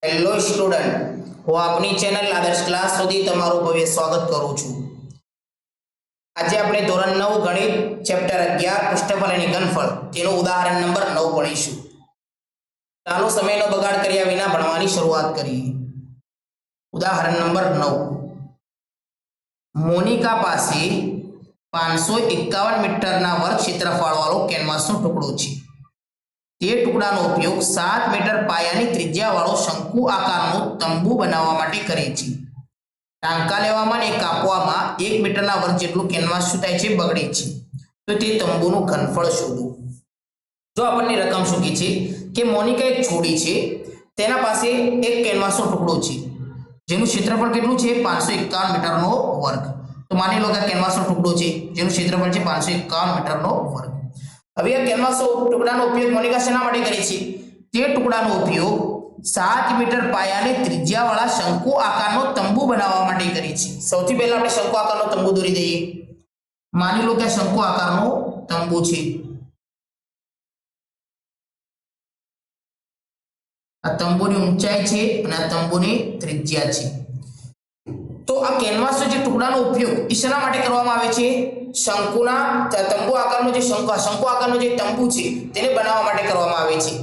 Hello student, હું આપની channel આદર્શ ક્લાસ સુધી તમારું ભવ્ય સ્વાગત કરું છું। આજે આપણે ધોરણ 9 ગણિત ચેપ્ટર 11 પૃષ્ઠફળ અને ઘનફળ તેનું ઉદાહરણ નંબર 9 ભણીશું। ચાલો સમયનો બગાડ કર્યા વિના ભણવાની શરૂઆત કરીએ। ઉદાહરણ નંબર 9। મોનિકા પાસે 551 મીટરના વર્ગ ક્ષેત્રફળવાળો કેનવાસનો ટુકડો છે। તે ટુકડાનો ઉપયોગ 7 મીટર પાયાની ત્રિજ્યાવાળો શંકુ આકારનો તંબુ બનાવવા માટે કરે છે। ટાંકા લેવામાં અને કાપવામાં 1 મીટરના વર્ગ જેટલું કેનવાસ શું થાય છે, બગડે છે। તો તે તંબુનું ઘનફળ શોધો। જો આપણને રકમ શું કહે છે કે મોનિકા એક છોડી છે, તેના પાસે એક કેનવાસનો ટુકડો છે જેનું ક્ષેત્રફળ કેટલું છે, 551 મીટરનો વર્ગ। તો માની લો કે કેનવાસનો ટુકડો છે જેનું ક્ષેત્રફળ છે 551 મીટરનો વર્ગ। હવે આ કેનવાસ ટુકડાનો ઉપયોગ મોનિકા શેના માટે કરે છે? તે ટુકડાનો ઉપયોગ 7 મીટર પાયાની ત્રિજ્યાવાળા શંકુ આકારનો તંબુ બનાવવા માટે કરે છે। સૌથી પહેલા આપણે શંકુ આકારનો તંબુ દોરી દઈએ। માની લો કે શંકુ આકારનો તંબુ છે। આ તંબુની ઊંચાઈ છે અને આ તંબુની ત્રિજ્યા છે। તો આ કેનવાસનો જે ટુકડાનો ઉપયોગ શેના માટે કરવામાં આવે છે? શંકુના તંબુ આકારનો જે શંકુ આકારનો જે તંબુ છે તેને બનાવવા માટે કરવામાં આવે છે।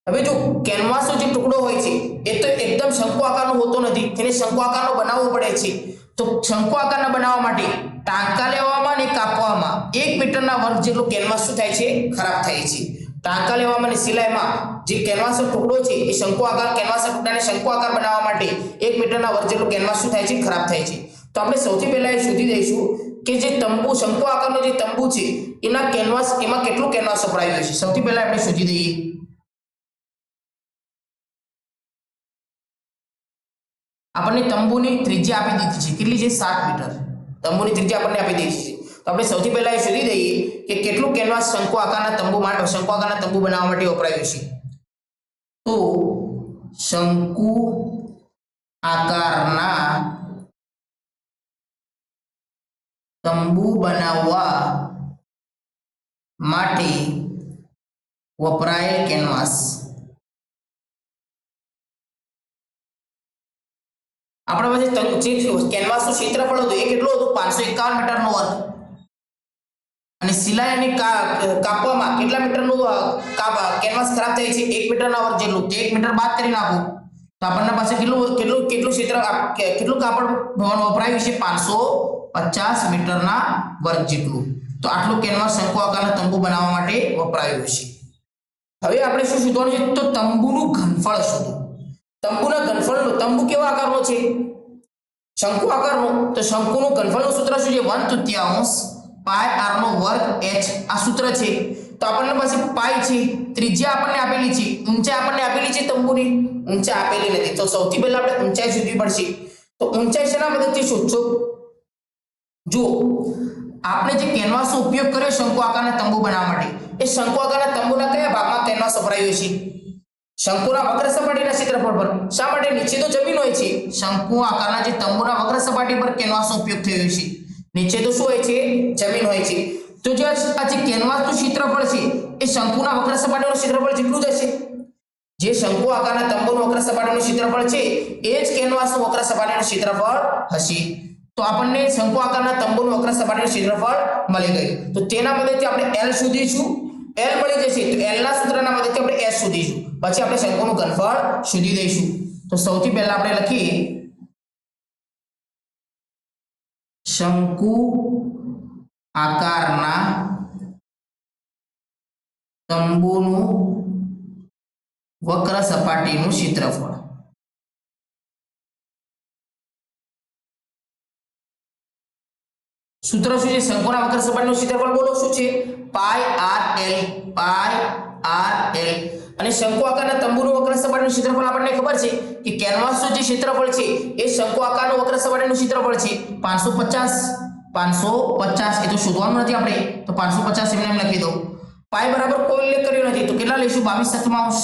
હવે જો કેનવાસનો જે ટુકડો હોય છે એ તો એકદમ શંકુ આકારનો હોતો નથી, તેને શંકુ આકારનો બનાવવો પડે છે। તો શંકુ આકારના બનાવવા માટે ટાંકા લેવામાં અને કાપવામાં 1 મીટરના વર્ગ જેટલો કેનવાસ શું થાય છે, ખરાબ થાય છે। ટાંકા લેવામાં અને સિલાઈમાં જે કેનવાસનો ટુકડો છે એ શંકુ આકાર કેનવાસના ટુકડાને શંકુ આકાર બનાવવા માટે 1 મીટરના વર્ગ જેટલો કેનવાસ શું થાય છે, ખરાબ થાય છે। તો આપણે સૌથી પહેલા એ શોધી દઈશું કે જે તંબુ શંકુ આકારનો જે તંબુ છે એના કેનવાસ એમાં કેટલું કેનવાસ વપરાયું છે। સૌથી પહેલા આપણે શોધી દઈએ। આપણને તંબુની ત્રિજ્યા આપી દીધી છે, કેટલી છે, 7 મીટર। તંબુની ત્રિજ્યા આપણને આપી દીધી છે, તો આપણે સૌથી પહેલા એ શોધી દઈએ કે કેટલું કેનવાસ શંકુ આકારના તંબુ બનાવવા માટે વપરાયું છે। તો શંકુ આકારના તંબુ બનાવવા માટે વપરાયેલ કેનવાસ આપણા પાસે જે કેનવાસનું ક્ષેત્રફળ હતું એ કેટલું હતું, 551 મીટરનો વર્ગ। અને સિલાઈ અને કાપવામાં કેટલા મીટરનું કેનવાસ ખરાબ થાય છે, 1 મીટરના વર્ગ જેટલું। તો 1 મીટર બાદ કરી નાખો તો આપણને પાસે કેટલું કાપડ વપરાયું છે, 550 મીટરના વર્ગ જેટલું। તો આટલું કેનવાસ શંકુ આકારના તંબુ બનાવવા માટે વપરાયું છે। હવે આપણે શું શોધવાનું છે, તો તંબુનું ઘનફળ શોધો। તંબુના ઘનફળનો તંબુ કેવા આકારનો છે, શંકુ આકારનો। તો શંકુનું ઘનફળનું સૂત્ર શું છે, 1/3 પાઈ r નો વર્ગ h આ સૂત્ર છે। તો આપણને પાસે પાઈ છે, ત્રિજ્યા આપણને આપેલી છે, ઊંચાઈ આપણને આપેલી છે, તંબુની ઊંચાઈ આપેલી નથી। તો સૌથી પહેલા આપણે ઊંચાઈ શોધવી પડશે। તો ઊંચાઈ શેના મદદથી શોધશો? જો આપણે જે કેનવાસનો ઉપયોગ કર્યો શંકુ આકારના તંબુ બનાવવા માટે, એ શંકુ આકારના તંબુના કયા ભાગમાં કેનવાસ વપરાયો છે? શંકુના વક્ર સપાટીના ક્ષેત્રફળ પર। શા માટે? નીચે તો જમીન હોય છે, શંકુ આકારના જે તંબુના વક્ર સપાટી પર કેનવાસનો ઉપયોગ થયો છે, નીચે તો શું હોય છે, જમીન હોય છે। તો જે આ જે કેનવાસનું ક્ષેત્રફળ છે એ શંકુના વક્ર સપાટીનું ક્ષેત્રફળ જેટલું જ હશે। જે શંકુ આકારના તંબુનું વક્ર સપાટીનું ક્ષેત્રફળ છે એ જ કેનવાસનું વક્ર સપાટીનું ક્ષેત્રફળ હશે। તો આપણને શંકુ આકારના તંબુનું વક્ર સપાટીનું ક્ષેત્રફળ મળી ગયું। તો તેના મદદથી આપણે L શોધીશું, L મળી જશે તો L ના સૂત્રના મદદથી આપણે S શોધીશું, પછી આપણે શંકુનું ઘનફળ શોધી દઈશું। તો સૌથી પહેલા આપણે લખીએ શંકુ આકારના તંબુનું વક્ર સપાટીનું ક્ષેત્રફળ। સૂત્ર શું છે, શંકુના વક્ર સપાટીનું ક્ષેત્રફળ બોલો શું છે, પાઈ r l। અને શંકુ આકારના તંબુનું વક્ર સપાટીનું ક્ષેત્રફળ આપણને ખબર છે કે કેનવાસનું જે ક્ષેત્રફળ છે એ શંકુ આકારનું વક્ર સપાટીનું ક્ષેત્રફળ છે 550 એ તો શોધવાનું નથી આપણે, તો 550 એમને એમ લખી દો। પાઈ બરાબર કોઈ ઉલ્લેખ કર્યો નથી તો કેટલા લઈશું, 22/7।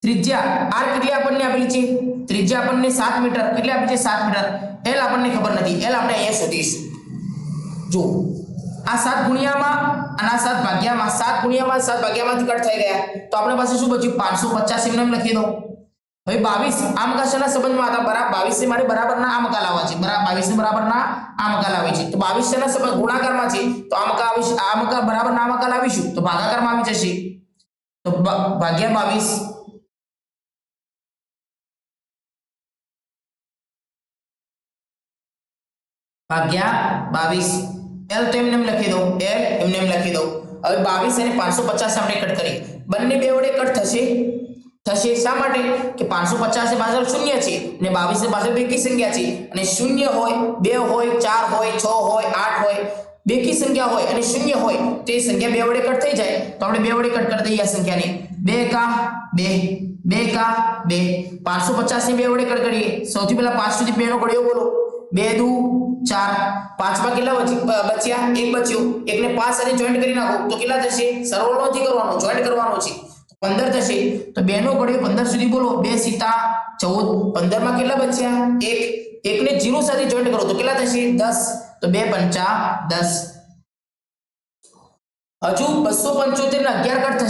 ત્રિજ્યા r કેટલી આપણને આપેલી છે, ત્રિજ્યા આપણને 7 મીટર કેટલી આપી છે, 7 મીટર। l આપણને ખબર નથી, l આપણે અહીંયા શોધીશું। જો આ 7 ગુણ્યામાં અને આ 7 ભાગ્યામાં 7 ગુણ્યામાં 7 ભાગ્યામાંથી કટ થઈ ગયા તો આપણે પાસે શું બચ્યું 550 એમને એમ લખી દો હવે 22 આમકા શેના સંબંધમાં હતા બરાબર 22 ને મારે બરાબરના આમકા લાવવા છે બરાબર 22 ને બરાબરના આમકા લાવી છે તો 22 શેના સંબંધ ગુણાકારમાં છે તો આમકા આવીશ આમકા બરાબરના આમકા લાવીશું તો ભાગાકારમાં આવી જશે તો ભાગ્યા 22 ભાગ્યા 22 L તો એમને એમ લખી દો L એમને એમ લખી દો હવે 22 અને 550 આપણે કટ કરી બંને બે વડે કટ થશે શા માટે કે 550 ની પાછળ શૂન્ય છે અને 22 ની પાછળ બેકી સંખ્યા છે અને શૂન્ય હોય 2 હોય 4 હોય 6 હોય 8 હોય બેકી સંખ્યા હોય અને શૂન્ય હોય તો એ સંખ્યા બે વડે કટ થઈ જાય તો આપણે બે વડે કટ કરી દઈએ આ સંખ્યાને 2 કા 2 2 કા 2 550 ની બે વડે કટ કરીએ સૌથી પહેલા 5 સુધી 2 નો ઘડિયો બોલો 2 દુ 4 પાંચમાં કેટલા બચ્યા એક બચ્યો એકને 5 સાથે જોઈન્ટ કરી નાખો તો કેટલા થશે સરવાળો નથી કરવાનો જોઈન્ટ કરવાનો છે 15 થશે તો 2 નો ઘડિયો 15 સુધી બોલો 2 સીતા 14 15 માં કેટલા બચ્યા એક એકને 0 સાથે જોઈન્ટ કરો તો કેટલા થશે 10 તો 2 પંચા 10 હજુ 275 ને 11 કટ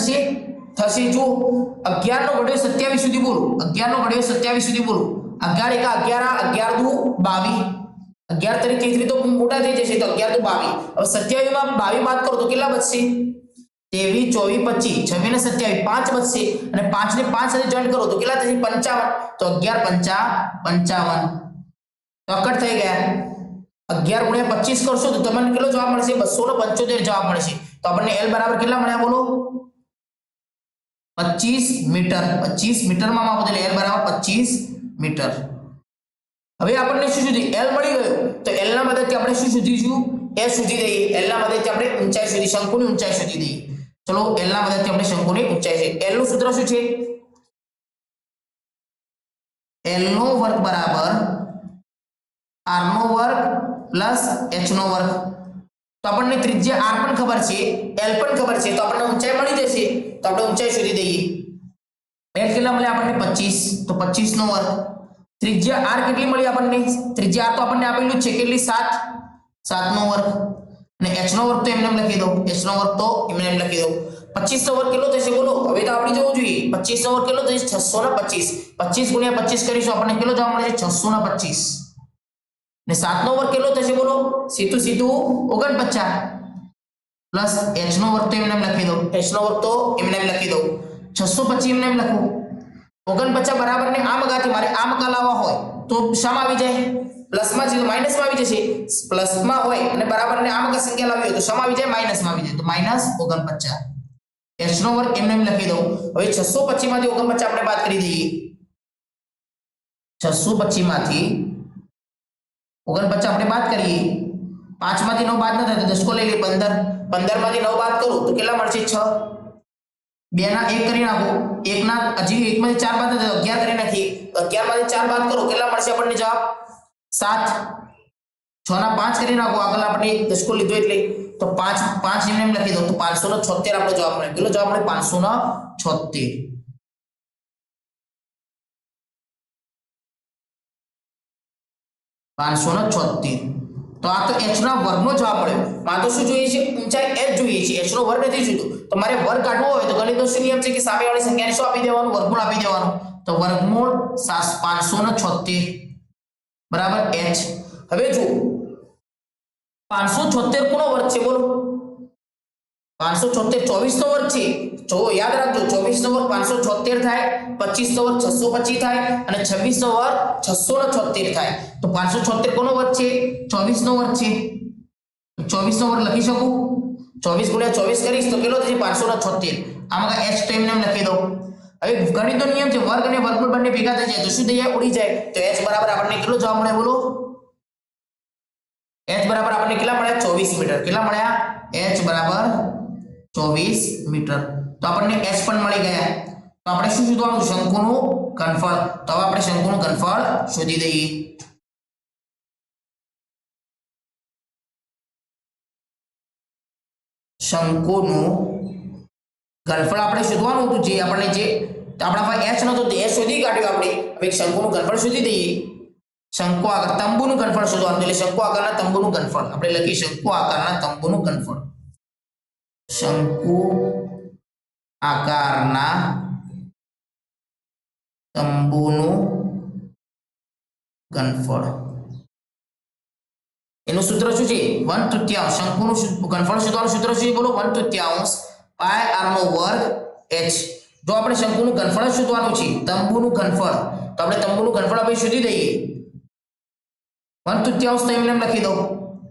થશે જો 11 નો ઘડિયો 27 સુધી બોલો 11 નો ઘડિયો 27 સુધી બોલો 11 એકા 11 11 દુ 22 11 તરીકે તેરી તો મોટા થઈ જશે તો 11 તો 22 હવે 27 માં 22 બાદ કરો તો કેટલા બચશે 23 24 25 26 ને 27 5 બચશે અને 5 ને 5 સાથે જોઈન્ટ કરો તો કેટલા થશે 55 તો 11 પંચા 55 તો કટ થઈ ગયા 11 ગુણ્યા 25 કરશો તો તમને કેટલો જવાબ મળશે 275 જવાબ મળશે તો આપણને L બરાબર કેટલા મળ્યા બોલો 25 મીટર 25 મીટરમાં માપો એટલે L બરાબર 25 મીટર હવે આપણને શું શોધી L મળી ગયો તો L ના મદદથી આપણે શું શોધીશું S શોધી દઈએ L ના મદદથી આપણે ઊંચાઈ શોધી શંકુની ઊંચાઈ શોધી દઈએ ચલો L ના મદદથી આપણે શંકુની ઊંચાઈ છે L નું સૂત્ર શું છે L નો વર્ગ બરાબર R નો વર્ગ પ્લસ H નો વર્ગ તો આપણને ત્રિજ્યા R પણ ખબર છે L પણ ખબર છે તો આપણને ઊંચાઈ મળી જશે તો આપણે ઊંચાઈ શોધી દઈએ L કેટલા મળે આપણને 25 તો 25 નો વર્ગ ત્રિજ્યા R કેટલી મળી આપણને ત્રિજ્યા R તો આપણને આપેલું છે કેટલી 7 નો વર્ગ અને H નો વર્ગ તો એમને એમ લખી દો H નો વર્ગ તો એમને એમ લખી દો 25 નો વર્ગ કેટલો થશે બોલો હવે તો આપણે જોવું જોઈએ 25 નો વર્ગ કેટલો થશે 625 25 ગુણ્યા 25 કરીશું આપણને કેટલો જવાબ મળે છે 625 ને 7 નો વર્ગ કેટલો થશે બોલો સીધું 49 પ્લસ H નો વર્ગ તો એમને એમ લખી દો H નો વર્ગ તો એમને એમ લખી દો 625 એમને એમ લખો 49 બરાબર ને આ મગાથી મારે આ મગા લાવવા હોય તો શામાં આવી જાય પ્લસ માં છે તો માઈનસ માં આવી જશે પ્લસ માં હોય અને બરાબર ને આ મગા સંખ્યા લાવી હોય તો શામાં આવી જાય માઈનસ માં આવી જાય તો માઈનસ 49 H નો વર્ગ એમને એમ લખી દઉં હવે 625 માંથી 49 આપણે બાદ કરી દઈએ 625 માંથી 49 આપણે બાદ કરીએ 5 માંથી 9 બાદ ન થાય તો 10 કો લઈ લે 15 15 માંથી 9 બાદ કરો તો કેટલા મળશે 6 2 ના 1 કરી નાખો 1 ના હજી 1 માંથી 4 બાદ થાય 11 કરી નાખીએ 11 માંથી 4 બાદ કરો કેટલા મળશે આપણને જવાબ 7 6 ના 5 કરી નાખો આગળ આપણે 10 કો લીધો એટલે તો 5 એમ લખી દો તો 576 આપણો જવાબ મળે કેટલો જવાબ મળે 576 576 તો આ તો h ના વર્ગનો જવાબ મળ્યો માં તો શું જોઈએ છે ઊંચાઈ h જોઈએ છે h નો વર્ગ નથી જોઈતો તો મારે વર્ગ કાઢવો હોય તો ગણિતનો શું નિયમ છે કે સામેવાળી સંખ્યાને શું આપી દેવાનું વર્ગમૂળ આપી દેવાનું તો વર્ગમૂળ 576 બરાબર h હવે જો 576 કોનો વર્ગ છે બોલો 576 24 નો વર્ગ છે જો યાદ રાખજો 24 નો વર્ગ 576 થાય 25 નો વર્ગ 625 થાય અને 26 નો વર્ગ 676 થાય તો 576 કોનો વર્ગ છે 24 નો વર્ગ છે 24 નો વર્ગ લખી શકું 24 ગુણ્યા 24 કરીશ તો કેટલો થશે 576 આમાં h તો એમને લખી દો હવે ગણિતનો નિયમ છે વર્ગ અને વર્ગમૂળ બંને ભેગા થઈ જાય તો શું થઈ જાય ઉડી જાય તો h બરાબર આપણને કેટલો જવાબ મળે બોલો h બરાબર આપણને કેટલા મળ્યા 24 મીટર કેટલા મળ્યા h બરાબર 24 મીટર તો આપણને h પણ મળી ગયા તો આપણે શું શોધવાનું શંકુનું ઘનફળ તો હવે આપણે શંકુનું ઘનફળ શોધી દઈએ શંકુનું ઘનફળ આપણે શોધવાનું હતું જે આપણને જે આપણા પાસે h નતો તે h શોધી કાઢ્યો આપણે હવે શંકુનું ઘનફળ શોધી દઈએ શંકુ આકાર તંબુનું ઘનફળ શોધવાનું, એટલે શંકુ આકારના તંબુનું ઘનફળ આપણે લખી શંકુ આકારના તંબુનું ઘનફળ, શંકુ આકારના તંબુનું ઘનફળ. એનું સૂત્ર શું છે? 1/3 શંકુનું ઘનફળ શોધવાનું સૂત્ર શું છે? બોલો 1/3 પાય r નો વર્ગ h. જો આપણે શંકુનું ઘનફળ શોધવાનું છે, તંબુનું ઘનફળ, તો આપણે તંબુનું ઘનફળ આપણે શોધી દઈએ. 1/3 તો એમને લખી દો.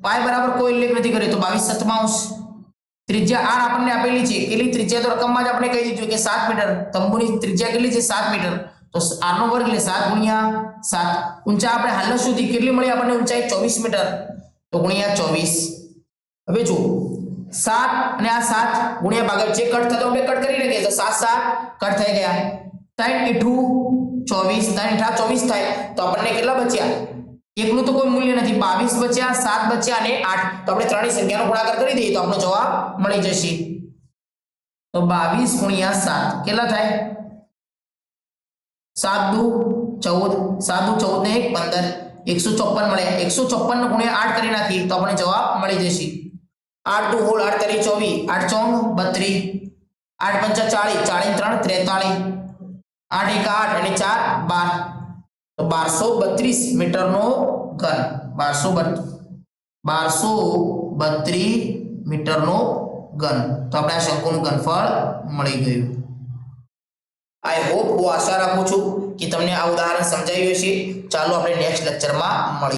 પાય બરાબર કોઈ ઉલ્લેખ નથી કર્યો તો 22/7. ત્રિજ્યા r આપણને આપેલી છે, કેટલી ત્રિજ્યા તો રકમમાં જ આપણે કહી દીધું કે 7 મીટર. તંબુની ત્રિજ્યા કેટલી છે? 7 મીટર. તો r નો વર્ગ એટલે 7 ગુણ્યા 7. ઊંચાઈ આપણે હાલ સુધી કેટલી મળી આપણને? ઊંચાઈ 24 મીટર. તો ગુણ્યા 24. હવે જો 7 અને આ 7 ગુણ્યા ભાગાકાર જે કટ થતો આપણે કટ કરી નાખીએ તો 7 7 કટ થઈ ગયા. 3 × 24 3 × 24 થાય તો આપણને કેટલા બચ્યા? એકનું તો કોઈ મૂલ્ય નથી, 22 બચ્યા, 7 બચ્યા અને 8. તો આપણે ત્રણેય સંખ્યાનો ગુણાકાર કરી દઈએ તો આપણો જવાબ મળી જશે. તો 22 ગુણ્યા 7 કેટલા થાય? 7 દુ 14, 7 દુ 14 ને 1 15, 154 મળે. 154 ગુણ્યા 8 કરી નાખીએ તો આપણને જવાબ મળી જશે. 8 દુ હોળ 8 તરી 24, 8 ચોંગ 32, 8 પંચા 40, 40 3 43, 8 1 8 અને 4 12. તો 1232 મીટરનો ઘન, 1232 મીટરનો ઘન. તો આપણે આ શંકુનું ઘનફળ મળી ગયું. આઈ હોપ, હું આશા રાખું છું કે તમને આ ઉદાહરણ સમજાયું હશે. ચાલો આપણે નેક્સ્ટ લેક્ચરમાં મળીએ.